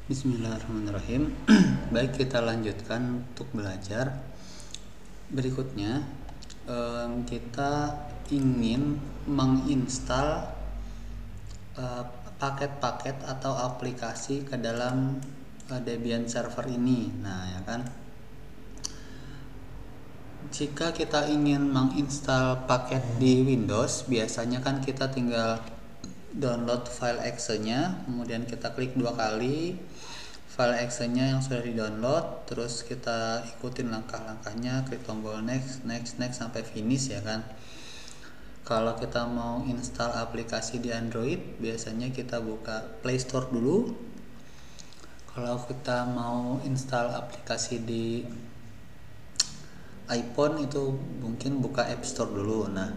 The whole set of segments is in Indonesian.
Bismillahirrahmanirrahim. Baik, kita lanjutkan untuk belajar. Berikutnya, kita ingin menginstal paket-paket atau aplikasi ke dalam Debian server ini. Nah, ya kan. Jika kita ingin menginstal paket di Windows, biasanya kan kita tinggal download file exe-nya, kemudian kita klik 2 kali file exe-nya yang sudah di-download, terus kita ikutin langkah-langkahnya, klik tombol next sampai finish, ya kan. Kalau kita mau install aplikasi di Android, biasanya kita buka Play Store dulu. Kalau kita mau install aplikasi di iPhone, itu mungkin buka App Store dulu. Nah,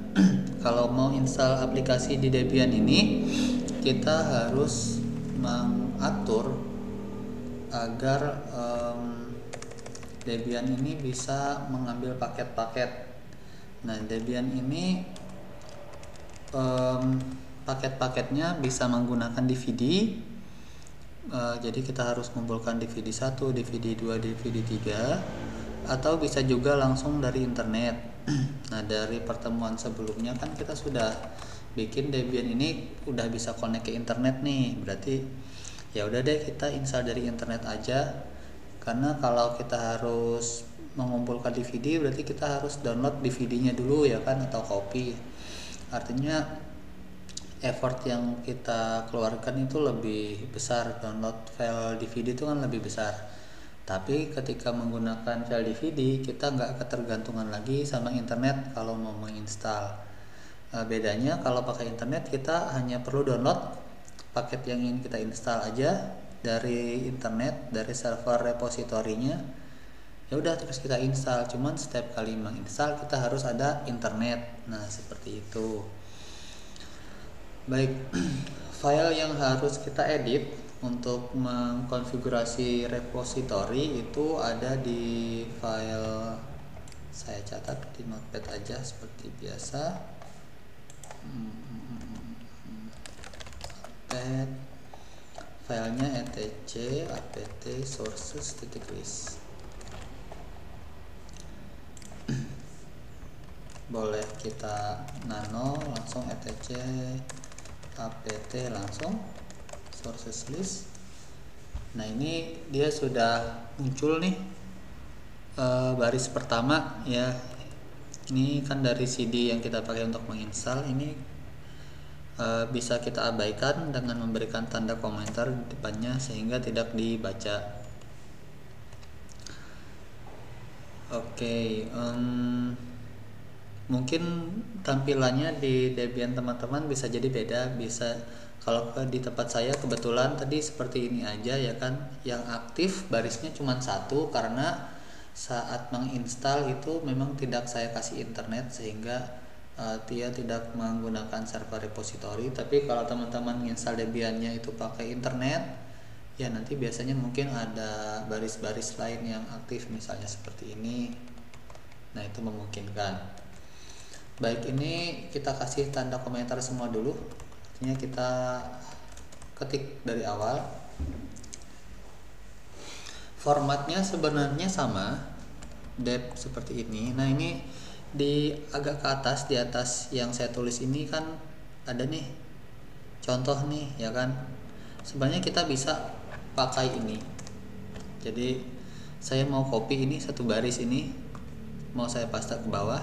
kalau mau install aplikasi di Debian ini, kita harus mengatur agar Debian ini bisa mengambil paket-paket. Nah, Debian ini paket-paketnya bisa menggunakan DVD. Jadi kita harus mengumpulkan DVD 1, DVD 2, DVD 3, atau bisa juga langsung dari internet. Nah, dari pertemuan sebelumnya kan kita sudah bikin Debian ini udah bisa connect ke internet nih. Berarti ya udah deh, kita install dari internet aja. Karena kalau kita harus mengumpulkan DVD, berarti kita harus download DVD-nya dulu, ya kan, atau copy. Artinya effort yang kita keluarkan itu lebih besar. Download file DVD itu kan lebih besar. Tapi ketika menggunakan file DVD, kita nggak ketergantungan lagi sama internet kalau mau menginstal. Bedanya kalau pakai internet, kita hanya perlu download paket yang ingin kita install aja dari internet, dari server repositorinya. Ya udah, terus kita install. Cuman setiap kali menginstal kita harus ada internet. Nah, seperti itu. Baik, file yang harus kita edit untuk mengkonfigurasi repository itu ada di file, saya catat di notepad aja seperti biasa. Filenya etc apt sources.list. Boleh kita nano langsung etc apt langsung sources list. Nah, ini dia sudah muncul nih baris pertama, ya. Ini kan dari CD yang kita pakai untuk menginstal. Ini bisa kita abaikan dengan memberikan tanda komentar di depannya sehingga tidak dibaca. Oke, mungkin tampilannya di Debian teman-teman bisa jadi beda. Bisa, kalau di tempat saya kebetulan tadi seperti ini aja, ya kan. Yang aktif barisnya cuma 1 karena saat menginstal itu memang tidak saya kasih internet, sehingga dia tidak menggunakan server repository. Tapi kalau teman-teman menginstal Debiannya itu pakai internet, ya nanti biasanya mungkin ada baris-baris lain yang aktif, misalnya seperti ini. Nah, itu memungkinkan. Baik, ini kita kasih tanda komentar semua dulu. Artinya kita ketik dari awal. Formatnya sebenarnya sama, dep seperti ini. Nah, ini di agak ke atas, di atas yang saya tulis ini kan ada nih contoh nih, ya kan. Sebenarnya kita bisa pakai ini. Jadi saya mau copy ini satu baris ini, mau saya paste ke bawah.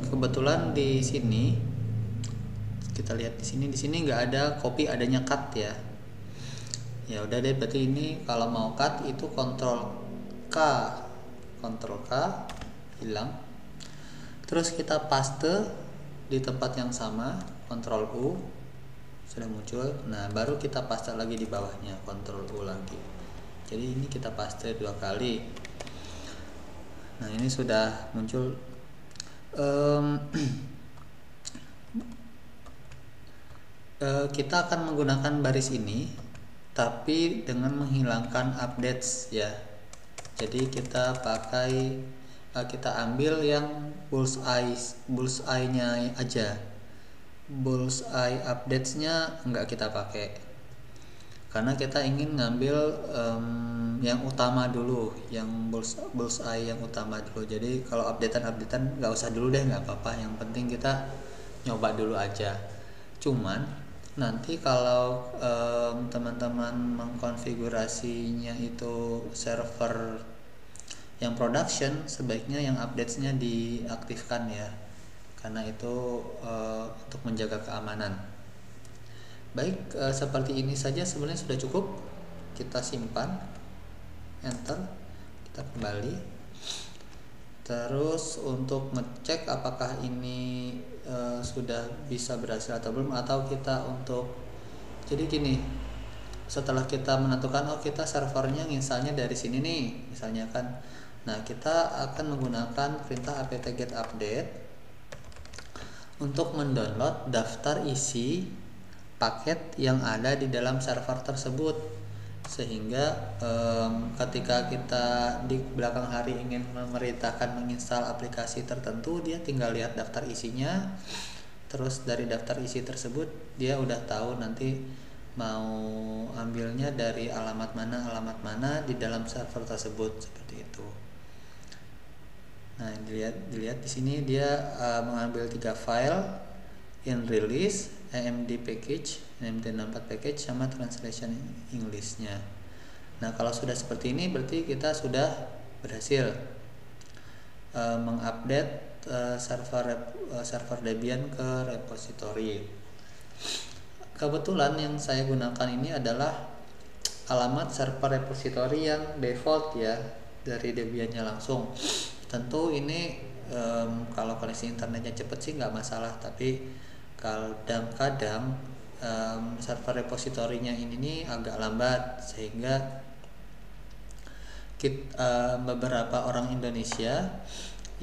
Kebetulan di sini kita lihat di sini nggak ada copy, adanya cut, ya. Ya udah deh, berarti ini kalau mau cut itu Ctrl K hilang. Terus kita paste di tempat yang sama, Ctrl U, sudah muncul. Nah, baru kita paste lagi di bawahnya, Ctrl U lagi. Jadi ini kita paste 2 kali. Nah, ini sudah muncul. Kita akan menggunakan baris ini tapi dengan menghilangkan updates, ya. Jadi kita ambil yang bullseye-nya aja. bullseye updates-nya nggak kita pakai, karena kita ingin ngambil yang utama dulu, yang bullseye yang utama dulu. Jadi kalau updatean nggak usah dulu deh, nggak apa-apa, yang penting kita nyoba dulu aja. Cuman nanti kalau teman-teman mengkonfigurasinya itu server yang production, sebaiknya yang updates-nya diaktifkan ya, karena itu untuk menjaga keamanan. Baik, seperti ini saja sebenarnya sudah cukup. Kita simpan, enter, kita kembali. Terus untuk ngecek apakah ini sudah bisa berhasil atau belum, atau kita untuk, jadi gini, setelah kita menentukan kita servernya misalnya dari sini nih misalnya kan, nah kita akan menggunakan perintah apt-get update untuk mendownload daftar isi paket yang ada di dalam server tersebut, sehingga ketika kita di belakang hari ingin memerintahkan menginstal aplikasi tertentu, dia tinggal lihat daftar isinya, terus dari daftar isi tersebut dia udah tahu nanti mau ambilnya dari alamat mana di dalam server tersebut, seperti itu. Nah, dilihat di sini dia mengambil 3 file, in release, AMD package, AMD64 package, sama translation English-nya. Nah, kalau sudah seperti ini berarti kita sudah berhasil mengupdate server Debian ke repository. Kebetulan yang saya gunakan ini adalah alamat server repository yang default ya, dari Debian-nya langsung. Tentu ini kalau koneksi internetnya cepat sih nggak masalah, tapi kadang-kadang server repositorinya ini nih agak lambat, sehingga beberapa orang Indonesia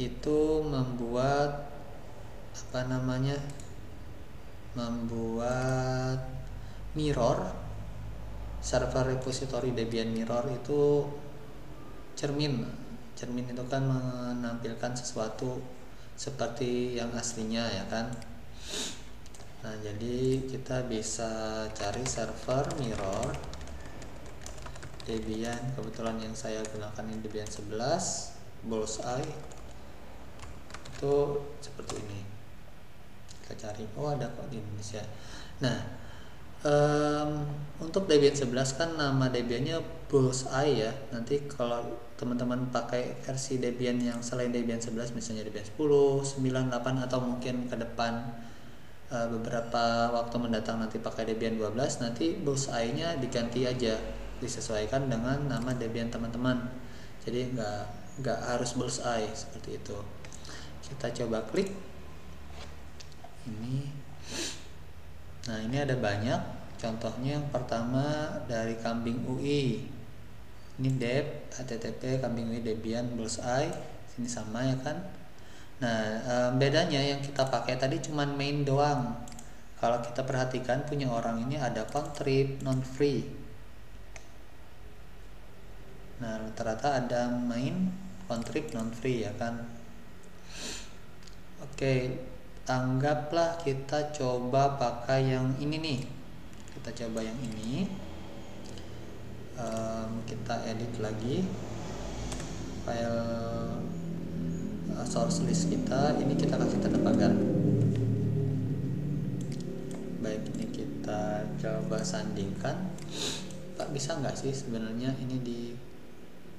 itu membuat mirror, server repository Debian Mirror itu cermin itu kan menampilkan sesuatu seperti yang aslinya ya kan. Nah, jadi kita bisa cari server mirror Debian, kebetulan yang saya gunakan ini Debian 11 bullseye, itu seperti ini. Kita cari, ada kok di Indonesia. Nah, untuk Debian 11 kan nama Debiannya bullseye ya. Nanti kalau teman-teman pakai versi Debian yang selain Debian 11, misalnya Debian 10, 9, 8, atau mungkin ke depan beberapa waktu mendatang nanti pakai Debian 12, nanti bullseye-nya diganti aja, disesuaikan dengan nama Debian teman-teman. Jadi nggak harus bullseye seperti itu. Kita coba klik ini. Nah, ini ada banyak. Contohnya yang pertama dari Kambing UI. Ini dep http kambing UI Debian bullseye. Sini sama ya kan. Nah, bedanya yang kita pakai tadi cuman main doang. Kalau kita perhatikan punya orang ini ada contrib, non free. Nah, rata-rata ada main, contrib, non free ya kan. Oke, anggaplah kita coba pakai yang ini nih. Kita coba yang ini. Kita edit lagi file source list kita. Ini kita kasih tanda pagar. Baik, ini kita coba sandingkan. Pak, bisa nggak sih sebenarnya ini di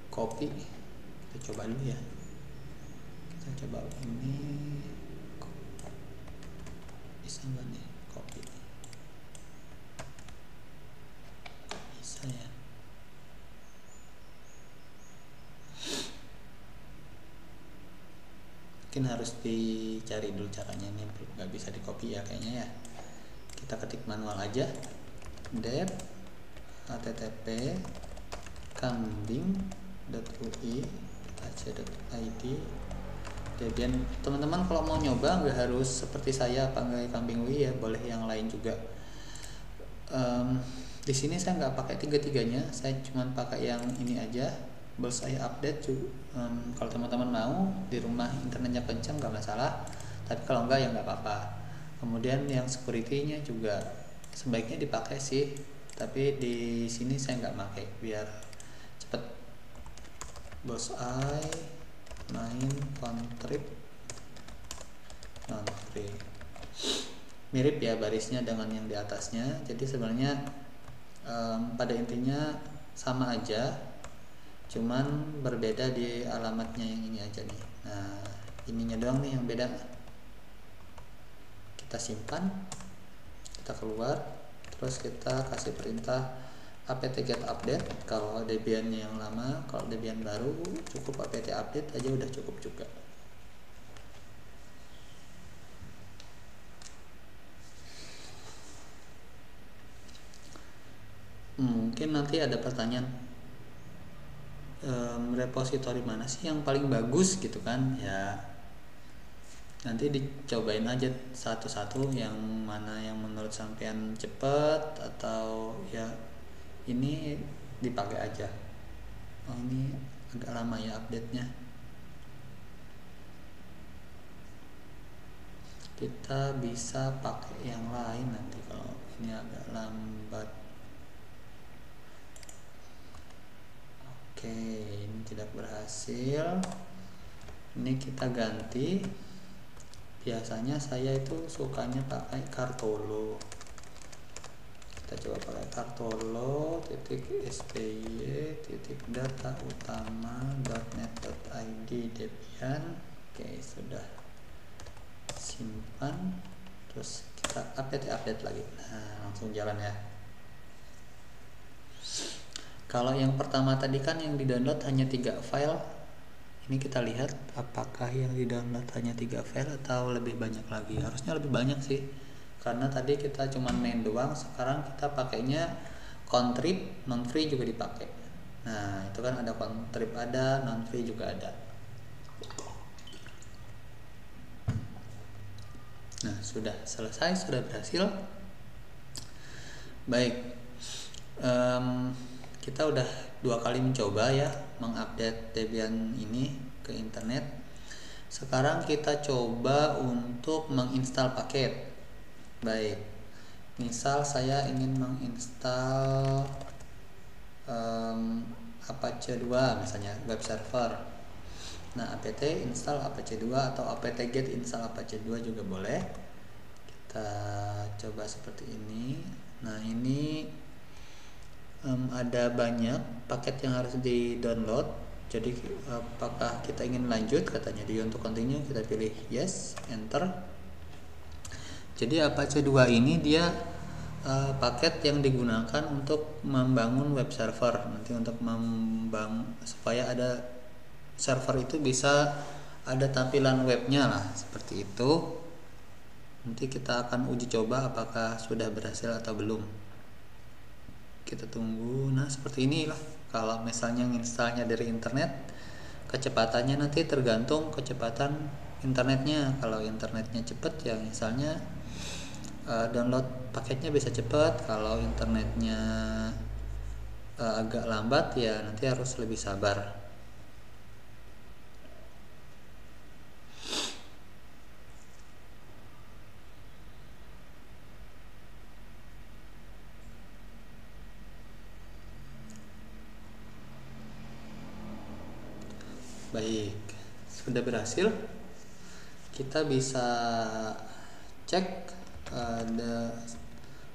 copy? Kita coba dulu ya. Kita coba ini. Bisa nggak nih copy? Bisa ya. Mungkin harus dicari dulu caranya, ini nggak bisa di copy ya kayaknya ya. Kita ketik manual aja, dep http kambing.ui ac.id Debian. Teman-teman kalau mau nyoba nggak harus seperti saya pakai Kambing UI ya, boleh yang lain juga. Di sini saya nggak pakai tiga-tiganya, saya cuma pakai yang ini aja, bullseye update. Kalau teman-teman mau di rumah internetnya kencang nggak masalah, tapi kalau enggak ya nggak apa-apa. Kemudian yang security-nya juga sebaiknya dipakai sih, tapi di sini saya nggak pakai biar cepet. Bullseye, main, contrib, non-free. Mirip ya barisnya dengan yang di atasnya, jadi sebenarnya pada intinya sama aja, cuman berbeda di alamatnya yang ini aja nih. Nah, ininya doang nih yang beda. Kita simpan, kita keluar, terus kita kasih perintah apt-get update kalau Debian-nya yang lama. Kalau Debian baru cukup apt update aja udah cukup juga. Mungkin nanti ada pertanyaan, repositori mana sih yang paling bagus gitu kan ya, nanti dicobain aja satu-satu yang mana yang menurut sampean cepet, atau ya ini dipakai aja. Oh, ini agak lama ya update-nya, kita bisa pakai yang lain nanti kalau ini agak lambat. Oke, ini tidak berhasil. Ini kita ganti. Biasanya saya itu sukanya pakai Kartolo. Kita coba pakai Kartolo .sty.data-utama.net.id Debian. Oke, sudah simpan. Terus kita update lagi. Nah, langsung jalan ya. Kalau yang pertama tadi kan yang di-download hanya 3 file. Ini kita lihat apakah yang di-download hanya 3 file atau lebih banyak lagi. Harusnya lebih banyak sih, karena tadi kita cuma main doang. Sekarang kita pakainya contrib, non-free juga dipakai. Nah, itu kan ada contrib, ada non-free juga ada. Nah, sudah selesai, sudah berhasil. Baik, kita udah 2 kali mencoba ya mengupdate Debian ini ke internet. Sekarang kita coba untuk menginstal paket. Baik, misal saya ingin menginstal Apache 2 misalnya, web server. Nah, apt install Apache 2 atau apt-get install Apache 2 juga boleh. Kita coba seperti ini. Nah, ini ada banyak paket yang harus di-download. Jadi apakah kita ingin lanjut, katanya di untuk continue, kita pilih yes, enter. Jadi Apache 2 ini dia paket yang digunakan untuk membangun web server. Nanti untuk membangun supaya ada server itu bisa ada tampilan webnya lah, seperti itu. Nanti kita akan uji coba apakah sudah berhasil atau belum. Kita tunggu. Nah, seperti inilah. Kalau misalnya nginstalnya dari internet, kecepatannya nanti tergantung kecepatan internetnya. Kalau internetnya cepat ya misalnya download paketnya bisa cepat. Kalau internetnya agak lambat ya nanti harus lebih sabar. Baik, sudah berhasil. Kita bisa cek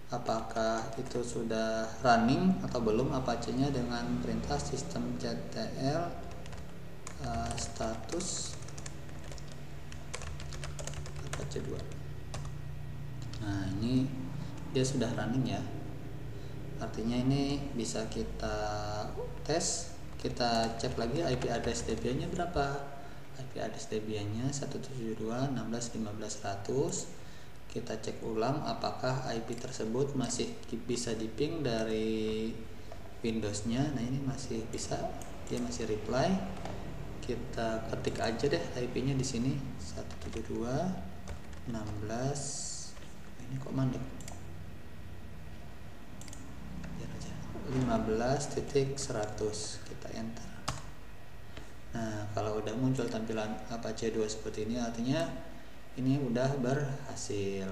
apakah itu sudah running atau belum Apache-nya dengan perintah systemctl status Apache 2. Nah, ini dia sudah running ya. Artinya ini bisa kita tes. Kita cek lagi IP address Debian-nya berapa. IP address Debian-nya 172.16.15.100. Kita cek ulang apakah IP tersebut masih bisa diping dari Windows-nya. Nah, ini masih bisa, dia masih reply. Kita ketik aja deh IP-nya di sini 172.16. Ini kok mandek. 15.100, kita enter. Nah, kalau udah muncul tampilan Apache 2 seperti ini, artinya ini udah berhasil.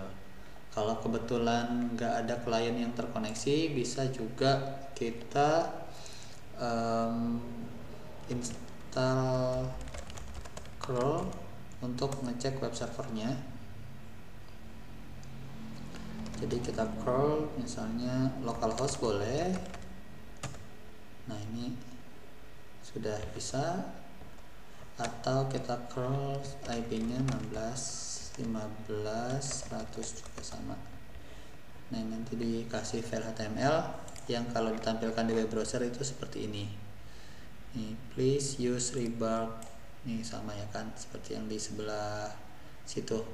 Kalau kebetulan nggak ada klien yang terkoneksi, bisa juga kita install curl untuk ngecek web servernya. Jadi kita curl misalnya localhost boleh. Nah ini sudah bisa, atau kita curl IP-nya 16 15 100 juga sama. Nah nanti dikasih file HTML yang kalau ditampilkan di web browser itu seperti ini. Nih, please use rebar. Nih sama ya kan, seperti yang di sebelah situ.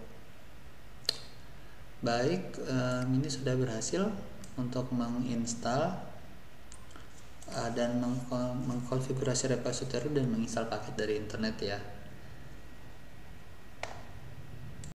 Baik, ini sudah berhasil untuk menginstal dan mengkonfigurasi repository dan menginstal paket dari internet ya.